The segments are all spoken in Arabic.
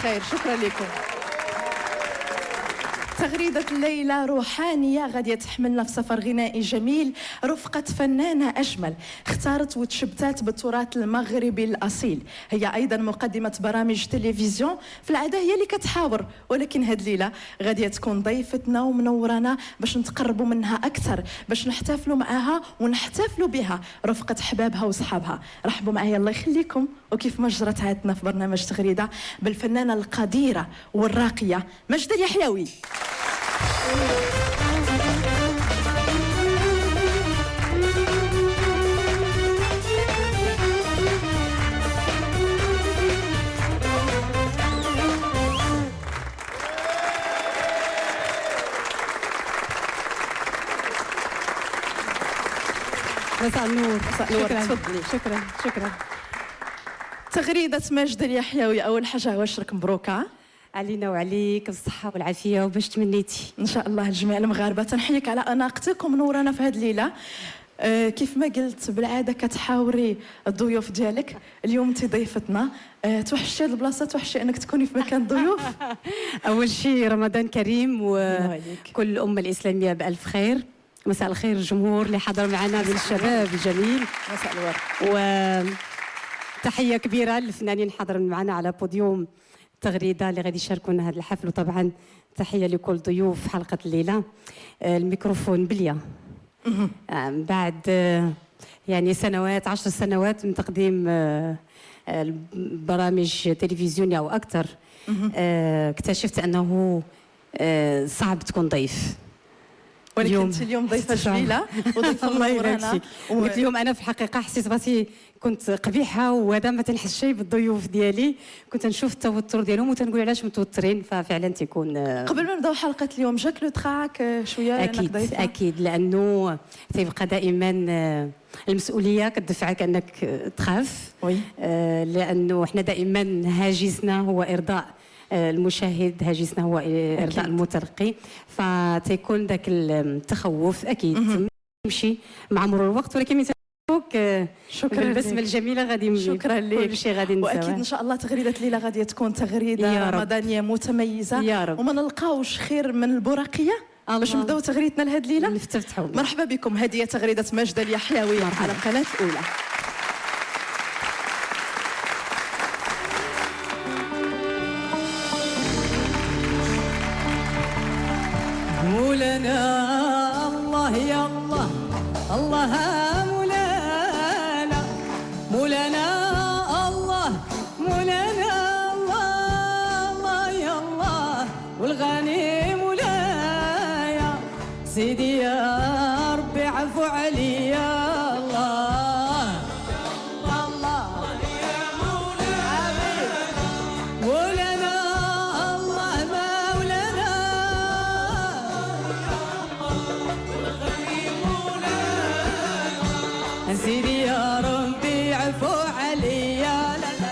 بخير. شكرا لكم. تغريدة الليلة روحانية غادية تحملنا في سفر غنائي جميل رفقة فنانة أجمل اختارت وتشبتات بالتراث المغربي الأصيل. هي أيضا مقدمة برامج تلفزيون، في العادة هي اللي كتحاور، ولكن هاد الليلة غادية تكون ضيفتنا ومنورانا باش نتقربوا منها أكثر، باش نحتفلوا معها ونحتفلوا بها رفقة حبابها وصحابها. رحبوا معايا الله يخليكم. وكيف ما جرت عادتنا في برنامج تغريدة بالفنانة القديرة والراقية مجدة اليحيوي. مساء النور. مساء النور. شكرا. تفضلي. شكرا. تغريدة مجد اليحيوي، أول حاجة واشرك مبروكة علينا وعليك بالصحة والعافية وباش تمنيتي إن شاء الله لجميع المغاربة. تنحييك على أناقتك ومنورانا في هذه الليلة. كيف ما قلت بالعادة كتحاوري الضيوف ديالك، اليوم انت ضيفتنا. توحشتي هذه البلاصة، توحشتي أنك تكوني في مكان الضيوف. أول شيء رمضان كريم وكل الأمة الإسلامية بألف خير. مساء الخير الجمهور اللي حضر معنا من الشباب الجميل. مساء الورد. وتحية كبيرة للفنانين حضروا معنا على بوديوم تغريدة اللي غادي يشاركونا هذا الحفل، وطبعا تحية لكل ضيوف حلقة الليلة. الميكروفون بليا بعد يعني سنوات 10 سنوات من تقديم برامج تلفزيونية أو أكثر، اكتشفت أنه صعب تكون ضيف. ولكن انت اليوم ضيفه جميله وضيفه منورانا. قلت لهم انا في الحقيقه حسيت راسي كنت قبيحه، وهذا ما تنحس شيء بالضيوف ديالي، كنت نشوف التوتر ديالهم وتنقول علاش متوترين، ففعلا تيكون. قبل ما نبداو حلقه اليوم جاك لو تراك شويه؟ اكيد لانه تيبقى دائما المسؤوليه كتدفعك انك تخاف. لانه احنا دائما هاجسنا هو ارضاء المشاهد، هاجسنا هو ارضاء المتلقي، فتيكون ذاك التخوف اكيد يمشي مع مرور الوقت، ولكن شكرا بالبسمه الجميله غادي شكرا لك. كل شيء غادي نسوي، واكيد ان شاء الله تغريده الليله غادي تكون تغريده رمضانيه متميزه يا رب. وما نلقاوش خير من البراقيه باش نبداو تغريدتنا لهذه الليله. نفتتحوا. مرحبا بكم. هذه تغريده مجد اليحيوي على القناه الاولى. مولانا الله يا الله، الله مولانا، مولانا الله، مولانا الله، الله يا الله، والغني مولايا، سيدي يا ربي عفو عليا. سيدي يا ربي عفو عليا. لا لا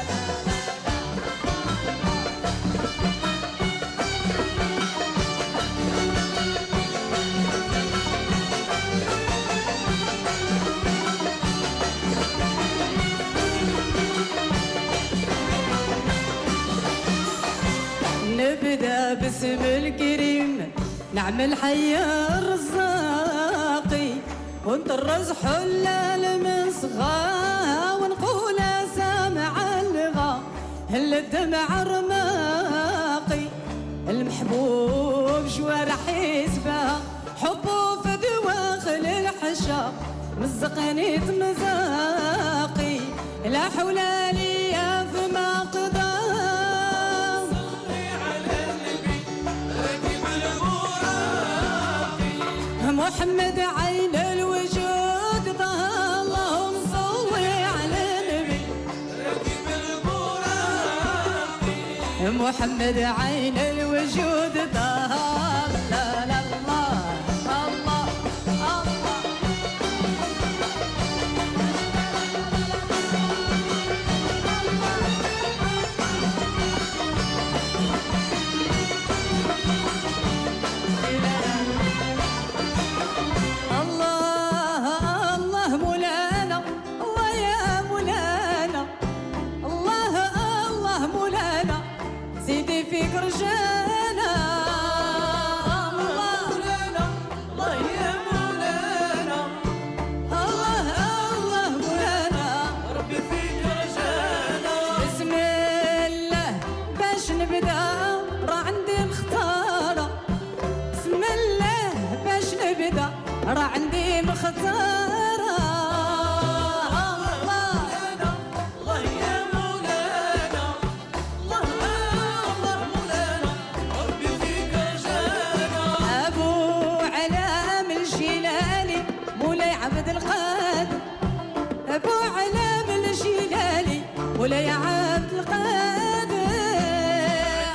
نبدا باسم الكريم، نعمل حي الرزاقي، ونطرز حلال من صغا، ونقول سامع اللغة هل الدمع رماقي، المحبوب جوارح يسبها، حبه في دواخل الحشا، مزقني مزاقي، لا حول لي فيما قضى. محمد عين الوجود ظهر، اللهم صل على النبي ركب البراق، محمد عين الوجود ظهر. لا لا الله الله الله. سيدي مولاي عبد القادر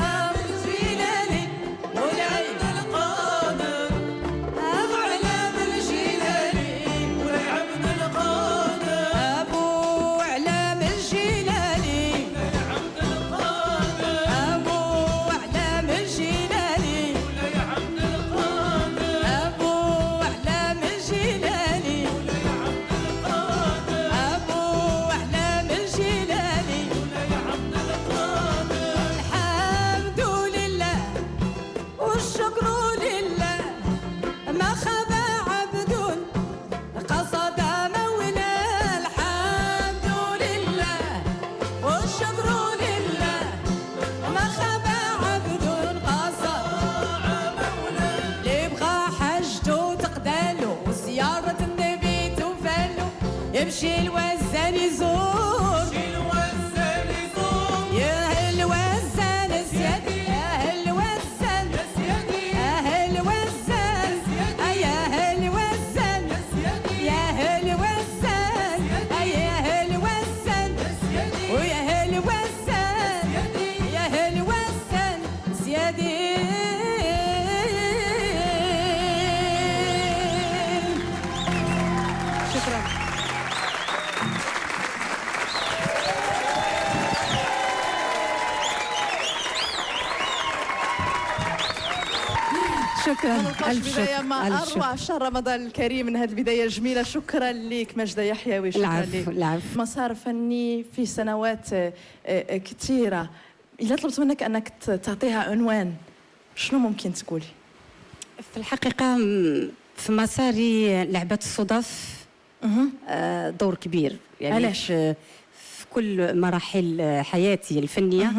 أبو الجيلاني مولاي عبد القادر أبو علام الجيلاني مولاي عبد القادر أبو علام الجيلاني مولاي عبد القادر أبو علام الجيلاني مولاي عبد القادر أبو علام الجيلاني مولاي عبد القادر أبو علام الجيلاني مولاي عبد القادر الحمد لله والشكر لله ما خاب عبد قصد مولاه الحمد لله والشكر لله ما خاب عبد قصد مولاه اللي بغى حجته تقدالو وزيارة النبي توفالو يمشي الوزان يزور يا أهل وزان سيادي يا أهل وزان يا أهل وزان يا أهل وزان يا أهل وزان يا أهل وزان ويا أهل وزان يا أهل وزان سيادي شكرا شكرا ألف بداية شكر ما ألف أروع شكر شهر رمضان الكريم من هذه البداية الجميلة. شكرا لك ماجدة يحيوي. شكرا العفو لك. العفو مسار فني في سنوات كثيرة. إذا طلبت منك أنك تعطيها عنوان شنو ممكن تقولي؟ في الحقيقة في مساري لعبت الصدف دور كبير يعني علاش؟ في كل مراحل حياتي الفنية.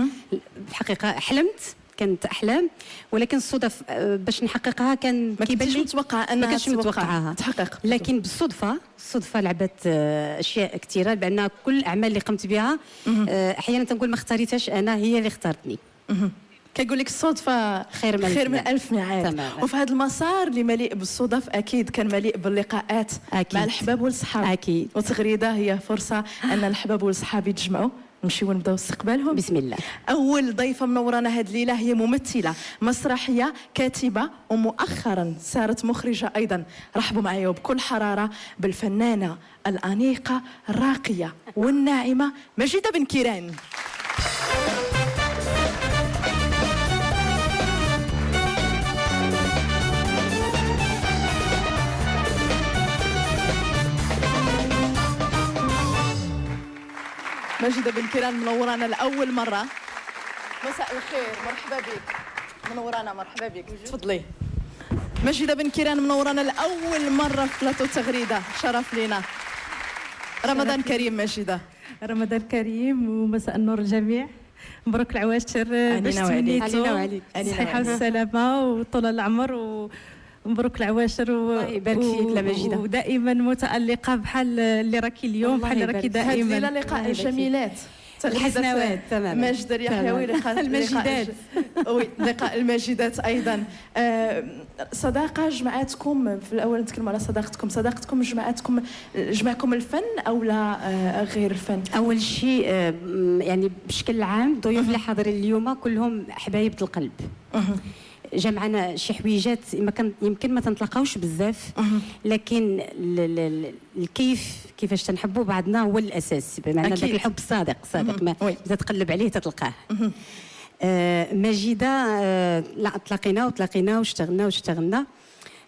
الحقيقة حلمت كانت أحلام ولكن الصدف باش نحققها كان ما كيبان كنتش لي متوقعة ما أنها كنتش متوقعها تحقق، لكن بالصدفة لعبت أشياء كثيرة لأن كل الأعمال اللي قمت بها أحيانا تنقول ما اختاريتهاش أنا هي اللي اختارتني. كيقول لك الصدفة خير من ألف ميعاد. تماما. وفي هذا المسار اللي مليء بالصدف أكيد كان مليء باللقاءات أكيد. مع الأحباب والصحاب. أكيد. وتغريدة هي فرصة أن الأحباب والصحاب يتجمعوا نمشيو ونبداو استقبالهم. بسم الله. أول ضيفة منورانا هذه الليلة هي ممثلة مسرحية كاتبة ومؤخرا صارت مخرجة أيضا. رحبوا معي وبكل حرارة بالفنانة الأنيقة الراقية والناعمة مجيدة بن كيران. مجيدة بن كيران منورانا لأول مرة. مساء الخير، مرحبا بك. منورانا، مرحبا بك. تفضلي. مجيدة بن كيران منورانا لأول مرة في بلاطو تغريدة. شرف لينا. رمضان كريم مجيدة. رمضان كريم ومساء النور الجميع. مبروك العواشر باش تمنيتو الصحة والسلامة وطول العمر ومبروك العواشر الله يبارك فيك لا مجيدة ودائما متألقة بحال اللي راكي اليوم بحال اللي راكي دائما. هذه لقاء الجميلات الحسنوات تماما. ماجدة اليحيوي لقاء المجيدات. وي لقاء المجيدات ايضا. صداقه جمعتكم. في الاول نتكلموا على صداقتكم جمعكم الفن او لا غير الفن؟ اول شيء يعني بشكل عام الضيوف اللي حاضرين اليوم كلهم حبايب القلب. جمعنا شي حويجات يمكن ما تنطلقاوش بزاف لكن كيفاش تنحبوا بعضنا هو الاساس بمعنى ذاك الحب الصادق ما اذا تقلب عليه تتلقاه. مجيدة لا تلاقينا واشتغلنا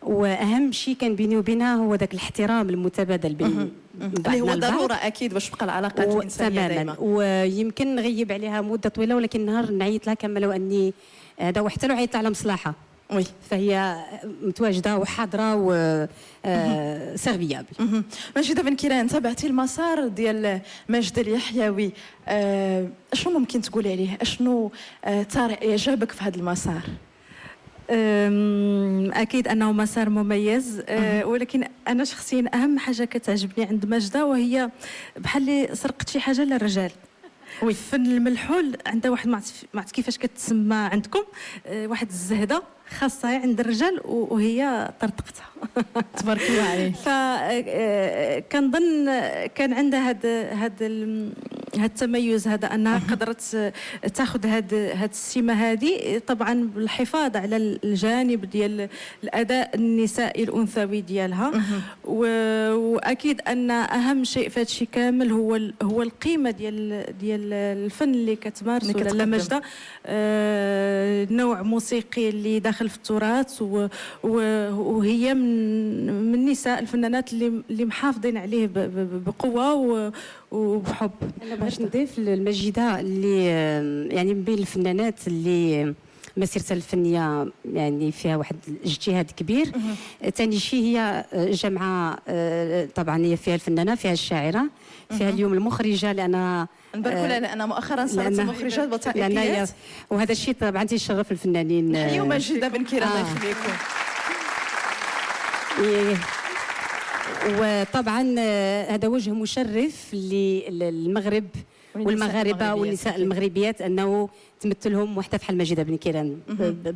واهم شيء كان بيني وبينها هو ذاك الاحترام المتبادل بين اللي هو ضروره اكيد باش تبقى العلاقات الانسانيه دائما. ويمكن نغيب عليها مده طويله ولكن نهار نعيط لها كما لو اني هذا وحتى لو عيطت على مصلحه فهي متواجده وحاضره و سيرفيابل. مجيدة بن كيران، تابعتي المسار ديال ماجدة اليحيوي، شنو ممكن تقولي عليه؟ شنو طارئ اعجابك في هذا المسار؟ اكيد انه مسار مميز، ولكن انا شخصيا اهم حاجه كتعجبني عند ماجدة وهي بحال اللي سرقت شي حاجه للرجال. فن الملحول عندها واحد ما عرفت كيفاش كتسمى عندكم، واحد الزهده خاصه عند الرجال وهي طرطقتها. تبارك الله عليه. فكنظن كان عندها هاد التميز هذا، انها قدرت تاخذ هاد السمه هذه، طبعا بالحفاظ على الجانب ديال الاداء النسائي الانثوي ديالها. واكيد ان اهم شيء في هذا الشيء كامل هو القيمه ديال الفن اللي كتمارسه لاله ماجده. نوع موسيقي اللي داخل في التراث، وهي من النساء الفنانات اللي محافظين عليه بقوه وبحب. انا باش نضيف المجيده اللي يعني من بين الفنانات اللي مسيرتها الفنيه يعني فيها واحد الاجتهاد كبير. ثاني شيء هي جامعه، طبعا هي فيها الفنانه، فيها الشاعره، فيها اليوم المخرجه، لان نباركوا لها لان مؤخرا صارت مخرجه وثائقيات، وهذا الشيء طبعا تيشرف الفنانين. نحيوا مجيده بن كيران الله يخليكم. وطبعا هذا وجه مشرف للمغرب والمغاربه والنساء المغربيات انه تمثلهم وحده بحال ماجده بن كيران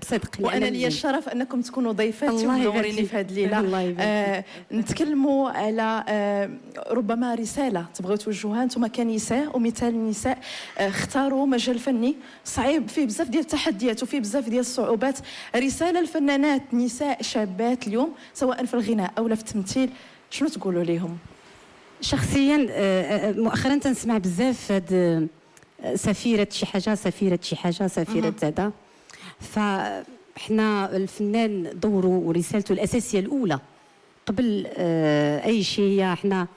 بصدق. وانا لي الشرف انكم تكونوا ضيفاتي ومنوريني في هذه الليله. نتكلموا على ربما رساله تبغيو توجهوها انتم كنساء ومثال النساء اختاروا مجال فني صعيب فيه بزاف ديال التحديات وفيه بزاف ديال الصعوبات. رساله الفنانات نساء شابات اليوم سواء في الغناء او في التمثيل، شنو تقولوا لهم؟ شخصيا مؤخرا تنسمع بزاف هاد سفيرة شي حاجة، سفيرة شي حاجة، سفيرة هذا. فاحنا الفنان دوره ورسالته الأساسية الأولى قبل أي شيء هي احنا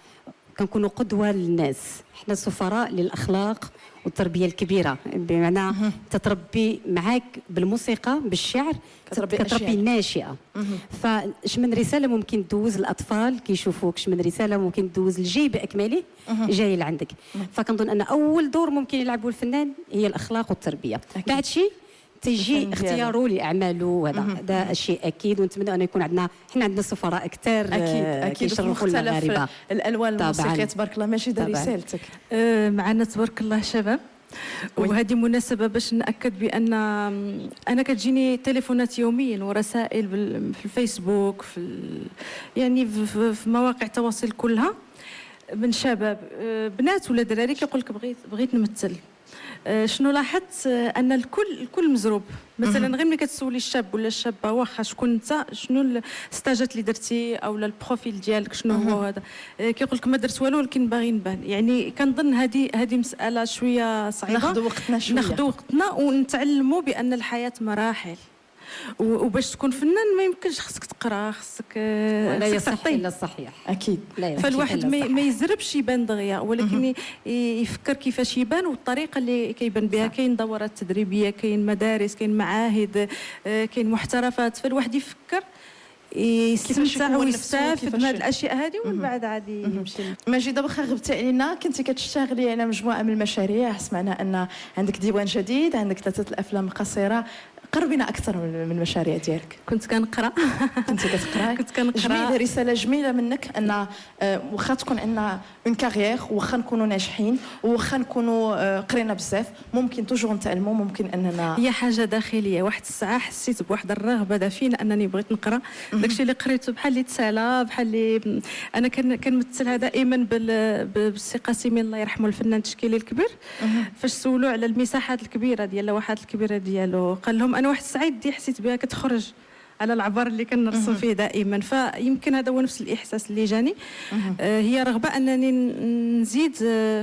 كنكونوا قدوة للناس، احنا سفراء للأخلاق والتربية الكبيرة، بمعنى تتربي معاك بالموسيقى بالشعر، كتربي الناشئة. فاش من رسالة ممكن تدوز الأطفال كيشوفوك، من رسالة ممكن تدوز الجيل بأكمله جاي لعندك. فكنظن أن أول دور ممكن يلعبه الفنان هي الأخلاق والتربية. بعد شيء تيجي اختياره لاعماله، هذا شيء اكيد. ونتمنى انه يكون عندنا سفراء اكثر اكيد كيشرفوا المغاربه. الالوان الموسيقيه تبارك الله. ماجده رسالتك؟ معنا تبارك الله شباب، وهذه مناسبة باش نأكد بأن أنا كتجيني تليفونات يوميا ورسائل في الفيسبوك، يعني في مواقع التواصل كلها من شباب بنات ولا دراري كيقول لك بغيت نمثل. شنو لاحظت؟ ان الكل مزروب. مثلا غير ملي كتسولي الشاب ولا الشابه واخا شكون انت، شنو الستاجات اللي درتي او البروفيل ديالك شنو هو هذا، كيقول لك ما درت والو ولكن باغي نبان. يعني كنظن هذه مساله شويه صعيبه. ناخذ وقتنا ونتعلموا بان الحياه مراحل، وباش تكون فنان ما يمكنش خصك تقرا، خصك لا يصح الا الصحيح اكيد. فالواحد ما يزربش يبان دغيا، ولكن يفكر كيفاش يبان والطريقه اللي كيبان بها. كاين دورات تدريبيه، كاين مدارس، كاين معاهد، كاين محترفات. فالواحد يفكر يستمتع ويستافد من هذه الاشياء هذه، ومن بعد عادي يمشي. ماجده واخا غبتي علينا، كنتي كتشتغلي على مجموعه من المشاريع، سمعنا ان عندك ديوان جديد، عندك 3 الافلام القصيره. قربينا اكثر من المشاريع ديالك. كنت كنقرا كنت كنقرا. رساله جميله منك ان واخا تكون عندنا اون كارير، واخا نكونوا ناجحين، واخا نكونوا قرينا بزاف، ممكن توجور نتعلموا، ممكن اننا هي حاجه داخليه. واحد الساعه حسيت بواحد الرغبه دافينه انني بغيت نقرا. داكشي اللي قريته بحال اللي تسالى، بحال اللي انا كنمثلها دائما بالسي قاسمي الله يرحمه الفنان التشكيلي الكبير. فاش سولوا على المساحات الكبيره ديال اللوحات الكبيره ديالو، قال لهم انا واحد الساعه يدي حسيت بها كتخرج على العبر اللي كنرسم فيه دائما. فيمكن هذا هو نفس الاحساس اللي جاني. هي رغبه انني نزيد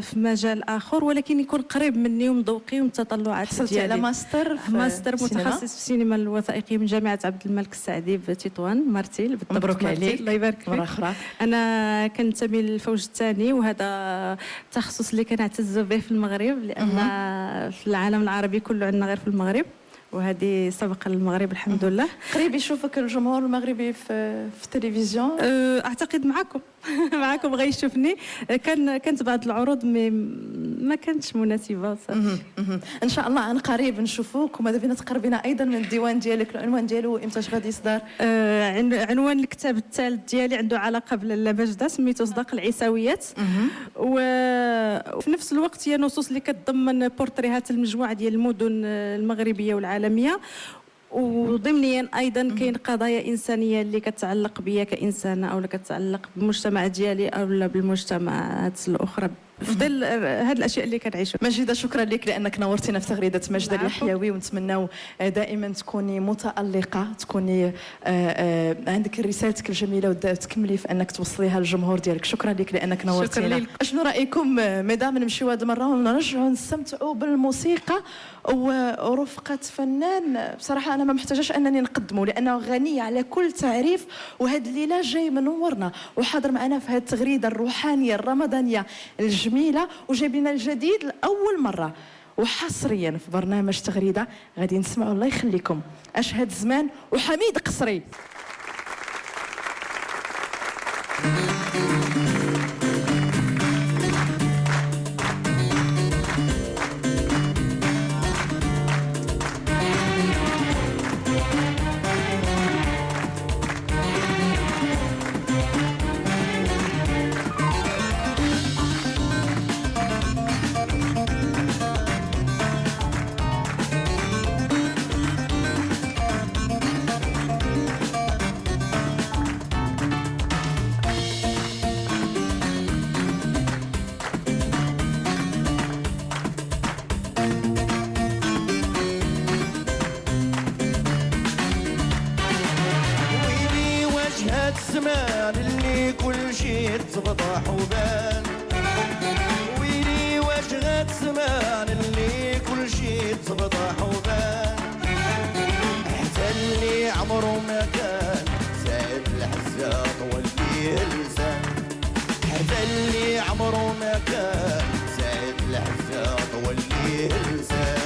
في مجال اخر، ولكن يكون قريب مني ومن ذوقي ومن التطلعات ديالي. حصلتي على ماستر متخصص في السينما الوثائقيه من جامعه عبد الملك السعدي بتطوان مارتيل. مبروك عليك، الله يبارك فيك. مره اخرى. انا كنتمي للفوج الثاني، وهذا التخصص اللي كنعتز به في المغرب، لان في العالم العربي كله عندنا غير في المغرب، وهذه سبق المغرب الحمد لله. قريب يشوفك الجمهور المغربي في التلفزيون؟ اعتقد معكم غيشوفني. كانت بعض العروض ما كانتش مناسبه صافي. ان شاء الله عن قريب نشوفوك. وماذا بينا تقربينا ايضا من الديوان ديالك، العنوان ديالو امتى غادي يصدر؟ عنوان الكتاب الثالث ديالي عنده علاقه بلاله ماجده، سميتو صداق العيساويات. وفي نفس الوقت هي نصوص اللي كتضمن بورتريهات المجموعه ديال المدن المغربيه والعالميه، وضمنيا ايضا كاين قضايا انسانيه اللي كتعلق بيا كانسانه، او اللي كتعلق بالمجتمع ديالي او بالمجتمعات الاخرى في ظل هذه الاشياء اللي كنعيشوا. مجيدة شكرا لك لانك نورتينا في تغريده مجدة اليحيوي، ونتمناو دائما تكوني متالقه، تكوني عندك رسالتك الجميله وتكملي في انك توصليها للجمهور ديالك. شكرا لك لانك نورتينا. شنو رايكم ميدام نمشيو هذه المره ونرجعوا نستمتعوا بالموسيقى ورفقه فنان بصراحه انا ما محتاجاش انني نقدمه لانه غني على كل تعريف، وهاد الليله جاي منورنا وحاضر معنا في هذه التغريده الروحانيه الرمضانيه الجميله، وجايب لنا الجديد لاول مره وحصريا في برنامج تغريده. غادي نسمعوا الله يخليكم اشهد زمان وحميد قصري. الزمان اللي كل شي تفضح وبان، ويلي واش غاد زمان اللي كل شي تفضح وبان، حتى اللي عمره ما كان زاد الحزاق واللي لسان، حتى اللي عمره ما كان زاد الحزاق واللي لسان.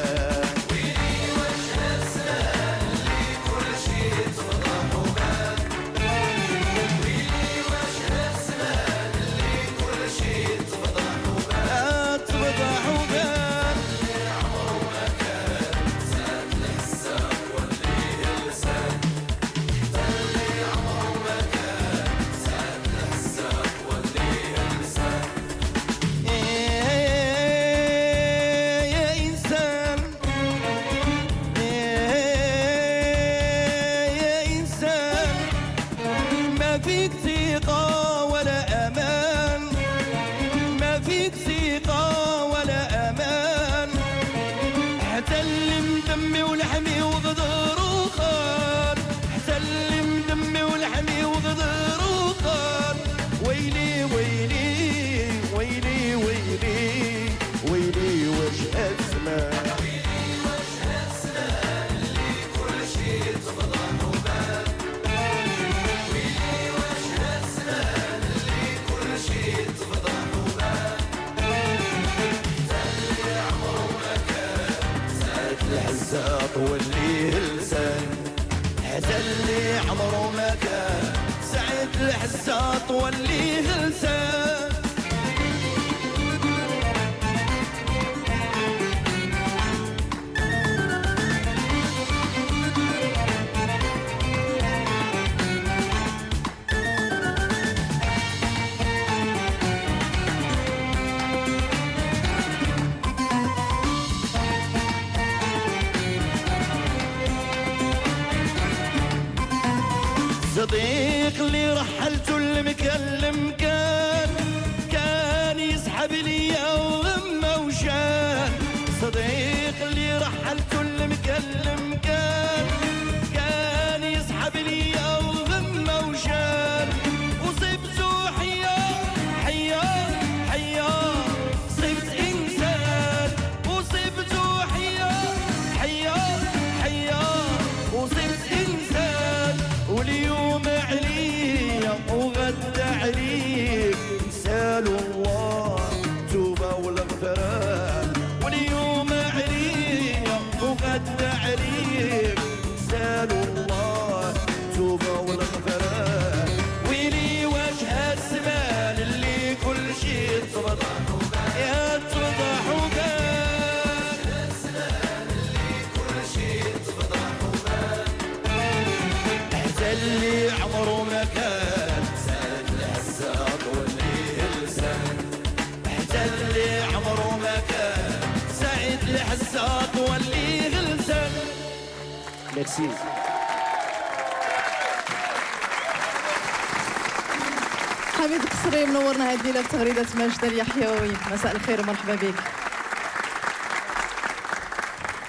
واللي لسان، حتى اللي عمره ما كان سعيد الحساط واللي لسان. صديق اللي رحلته المكلم كان يسحب ليا وغمه وشان، صديق اللي رحلته المكلم كان يسحب ليا وغمه وشان، وصبته حيا صبت انسان، وصبته حيا وصبت انسان، واليوم عليا وغد عليك نسال الله توبه والغفران، واليوم عليا وغد عليك نسال الله توبه والغفران. ويلي واش هالزمان اللي كل شي تفضح يا تفضح وبان، هالزمان اللي كل شي تفضح وبان، حتى اللي عمره ما كان زاد الحساط واللي لسان، حتى اللي عمره ما كان سعيد الحساط واللي لسان. ميرسي. حميد القصري منورنا هذه الليله في تغريده ماجدة اليحيوي. مساء الخير ومرحبا بك.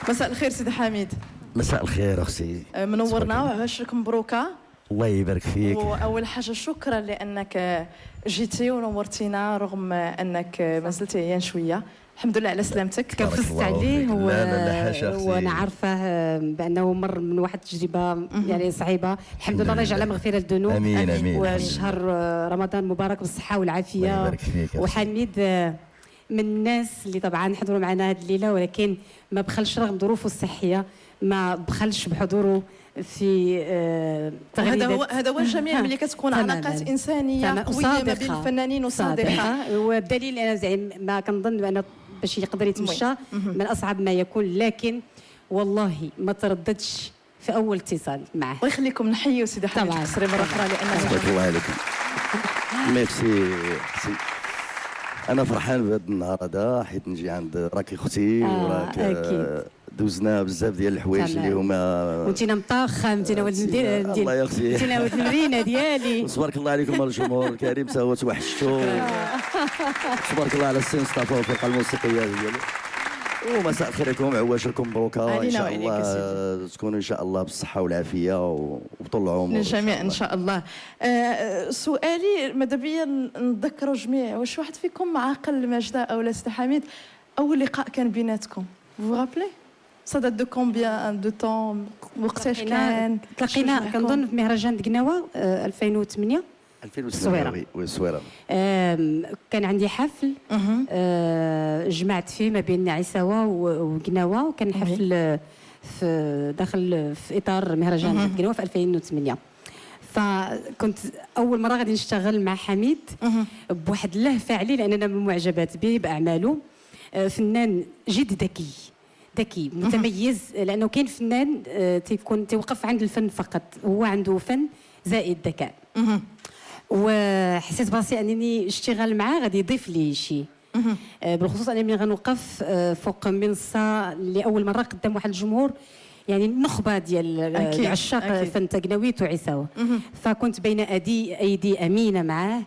مساء الخير سيدي حميد. مساء الخير اختي. منورنا وعشرك مبروكه. الله يبارك فيك. واول حاجه شكرا لانك جيتي ونورتينا رغم انك ما زلتي عيان شويه. الحمد لله على سلامتك. كنفست عليه لا وانا عارفه بانه مر من واحد التجربه يعني صعيبه. الحمد لله الله يجعلها مغفره الذنوب. امين امين. وشهر رمضان مبارك بالصحه والعافيه. وحميد من الناس اللي طبعا حضروا معنا هذه الليله ولكن ما بخلش رغم ظروفه الصحيه ما بخلش بحضوره في تغريدات. هذا هو الجميل ملي كتكون علاقات انسانيه قويه ما بين الفنانين وصادقه. والدليل انا زعما ما كنظن بان باش يقدر يتمشى من اصعب ما يكون لكن والله ما ترددش في اول اتصال معه. الله يخليكم. نحيوا سيدي حميد القصري مره اخرى لانه بارك الله عليكم. ميرسي. انا فرحان بهذا النهار هذا حيت نجي عند راكي اختي وراك دوزنا بزاف ديال الحوايج اللي هما وانتينا مطاخه انتينا ولد الله يا اختي انتينا ولد المدينه ديالي. تبارك الله عليكم الجمهور الكريم سوا توحشتوا. تبارك الله على السين ستافا والفرقه الموسيقيه ديالو. ومساء الخير لكم عواشركم مبروكه ان شاء الله تكونوا ان شاء الله بالصحه والعافيه وطول العمر للجميع ان شاء الله. سؤالي ماذا بيا نذكروا جميع واش واحد فيكم عاقل ماجدة او لا سيدي حميد اول لقاء كان بيناتكم فو رابلي سا دات دو كومبيان دو طون وقتاش كان؟ تلاقينا كنظن في مهرجان دقناوه 2008 الصويره. كان عندي حفل جمعت فيه ما بين عيساوه وقناوه وكان الحفل في داخل في اطار مهرجان قناوه في 2008. فكنت اول مره غادي نشتغل مع حميد بواحد اللهفه عليه لان انا من معجبات به باعماله. فنان جد ذكي متميز لانه كاين فنان تيكون توقف عند الفن فقط هو عنده فن زائد ذكاء. وحسيت براسي انني اشتغل معاه غادي يضيف لي شيء بالخصوص انني ملي غنوقف فوق منصه لاول مره قدام واحد الجمهور يعني النخبه ديال عشاق الفن تقناويت وعيساوه. فكنت بين ايدي امينه معاه.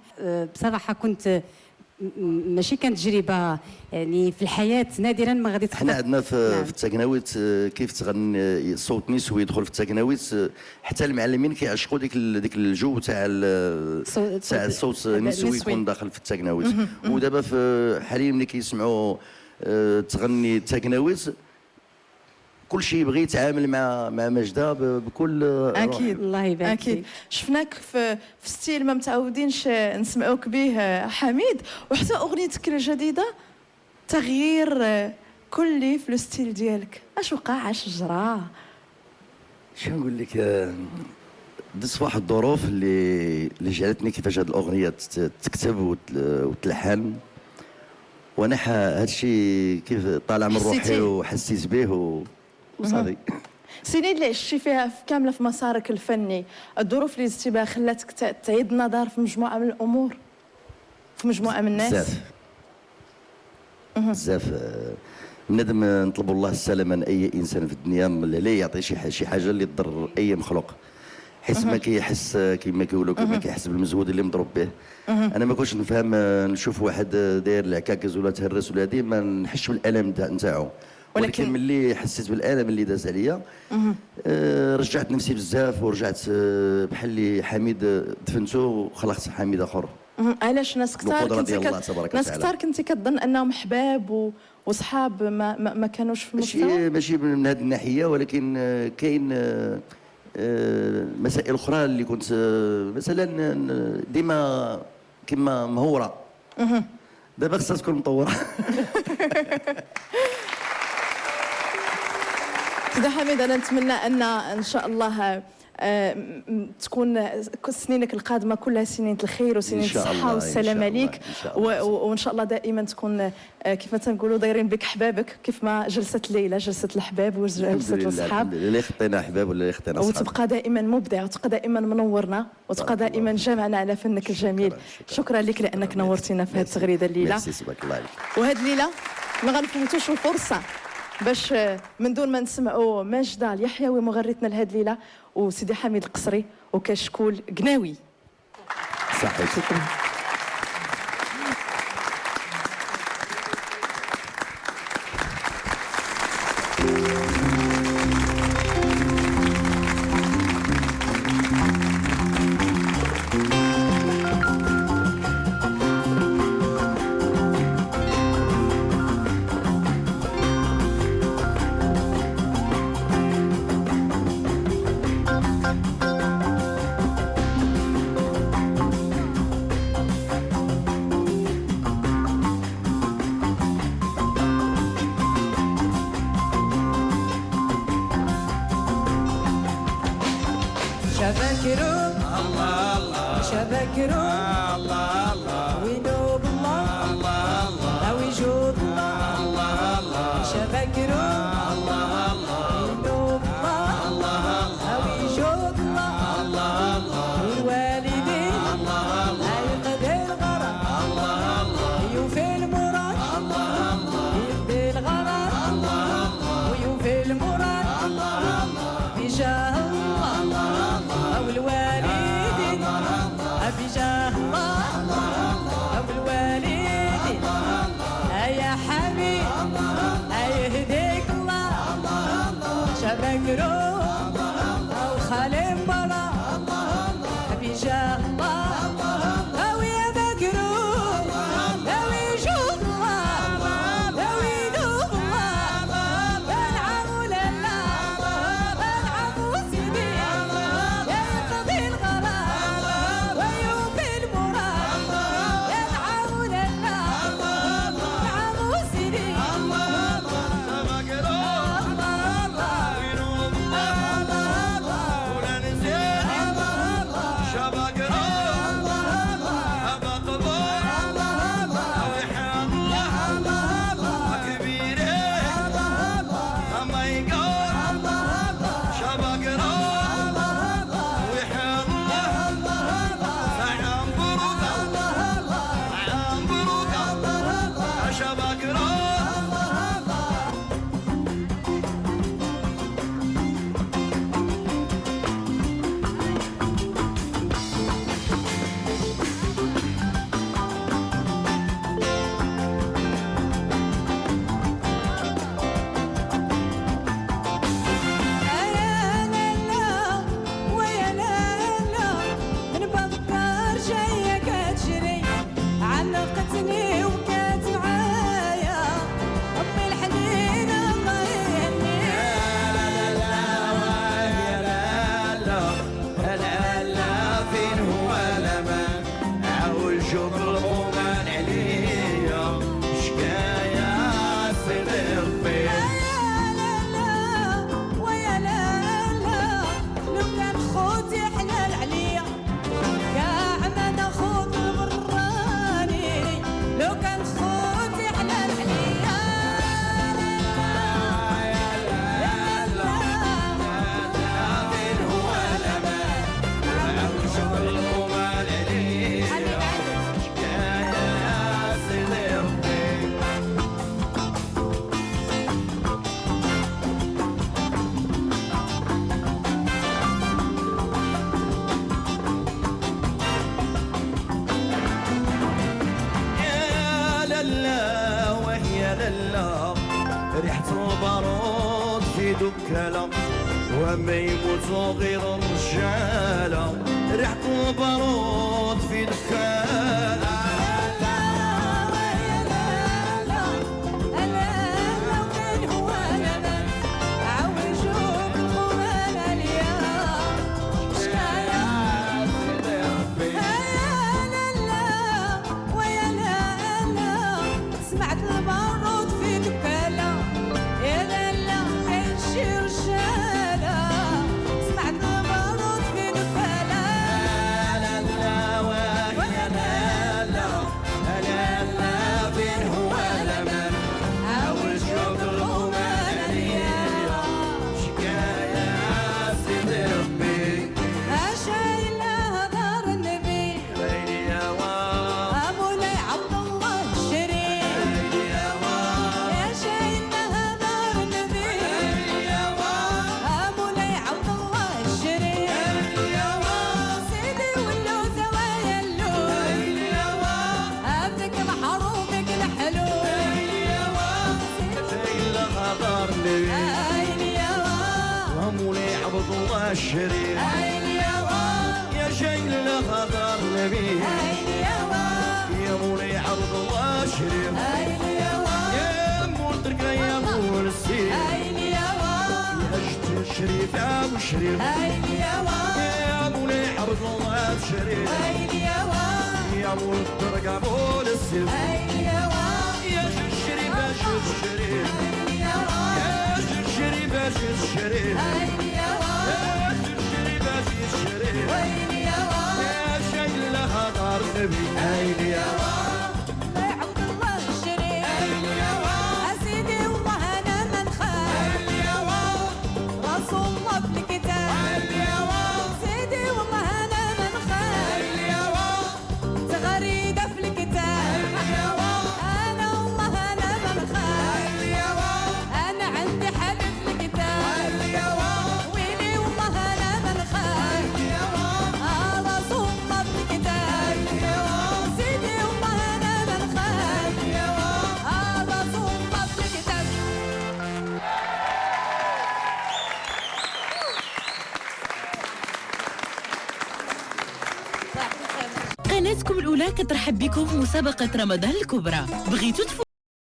بصراحه كنت ماشي كانت تجربه يعني في الحياه نادرا ما غادي حنا عندنا في التقناويت كيف تغني صوت نسوي يدخل في التقناويت حتى المعلمين كيعشقوا ديك الجو تاع الصوت النسوي يكون داخل في التقناويت. ودابا في حاليا ملي كيسمعوا تغني التقناويت كل شيء يبغي يتعامل مع ماجدة بكل اكيد الله يبارك اكيد. شفناك في ستيل ما متعودينش نسمعوك به حميد وحتى اغنيتك الجديده تغيير كلي في الستيل ديالك. اش وقع اش جرى؟ شنو نقول لك دزت في واحد الظروف اللي جعلتني كيفاش هذه الاغنيه تكتب وتلحن وانا هذا الشيء كيف طالع من روحي وحسيت به وصافي. سنين اللي عشتي فيها كامله في مسارك الفني الظروف اللي زدتي بها خلاتك تعيد النظر في مجموعه من الامور في مجموعه من الناس بزاف بنادم نطلبوا الله السلامه من اي انسان في الدنيا لا يعطي شي حاجه اللي تضر اي مخلوق حيت ما كيحس كما كيقولوا ما كيحس بالمجهود اللي مضروب به. انا ما كنتش نفهم نشوف واحد داير العكاكز ولا تهرس ولا هادي ما نحسش بالالم نتاعو ولكن ملي حسيت بالالم اللي داز عليا رجعت نفسي بزاف ورجعت بحال اللي حميد دفنته وخلقت حميد اخر. علاش ناس كثار كنتي كتظن انهم احباب وصحاب ما كانوش في المستوى؟ ماشي من هذه الناحيه ولكن كاين مسائل اخرى اللي كنت مثلا ديما كما مهوره دابا خصها تكون مطوره. سيدي حميد انا نتمنى ان شاء الله تكون سنينك القادمه كلها سنين الخير وسنين الصحه والسلامه ليك وان شاء الله دائما تكون كيف ما تنقولوا دايرين بك حبابك كيف ما جلست الليله جلسه الحباب وجلسه الاصحاب اللي خطينا احباب ولا خطينا اصحاب وتبقى دائما مبدع وتبقى دائما منورنا وتبقى دائما جامعنا على فنك الجميل. شكرا لك لانك نورتينا في هذه التغريده الليله. ميرسي تبارك الله عليك. وهذه الليله ما غنفوتوش الفرصه باش من دون ما نسمعوا ماجدة اليحيوي مغرتنا لهذه الليله وسيدي حميد القصري وكشكول قناوي. صحيح. شكرا. شبكرو الله الله شبكرو الله الله وينوب الله الله الله أو يجود الله الله الله شبكرو الله الله وينوب الله الله الله أو يجود الله الله الله والوالدين الله الله يقضي الغرض الله الله ويوفي المراد الله الله يقضي الغرض الله الله ويوفي المراد الله الله بجاه الوالدين بجاه الله أبو الوالدين يا حبيب يهديك الله شبكرو أو خالي مرا بجاه الله أو يا بكرو أو يجود الله أو يدوب الله بنعم ولا بنعم وسيدي ريحة البارود في دكالة وما يموتوا غير الرجالة ريحة البارود في دكالة سمعت البارود في دكالة الشريف عيني يا واد يا جاي للغدر نبي عيني يا واد يا مولاي عبد الله شريف عيني يا واد يا مول ترقى يا مول السيف عيني يا واد يا جد الشريف يا ابو شريف عيني يا واد يا مولاي عبد الله شريف عيني يا واد يا مول ترقى مول السيف عيني يا واد يا جد الشريف يا جد الشريف عيني يا واد يا جد الشريف يا جد الشريف عيني يا واد يا جد الشريف يا جد الشريف عيني يا واد يا شايل لغدر نبي عيني يا الله يعوض الله الشريف عيني يا واد اسيدي والله انا ما نخاف عيني يا واد رسول الله في الكتاب عيني يا واد سيدي والله انا ما نخاف عيني يا واد تغريده في الكتاب عيني يا واد انا والله انا ما نخاف عيني يا واد انا عندي حلف في الكتاب عيني يا واد ويلي والله انا ما نخاف عيني يا واد رسول الله في الكتاب عيني يا واد سيدي والله انا ما نخاف عيني يا واد رسول الله في الكتاب. قناتكم الأولى كترحب بكم في مسابقة رمضان الكبرى. بغيتوا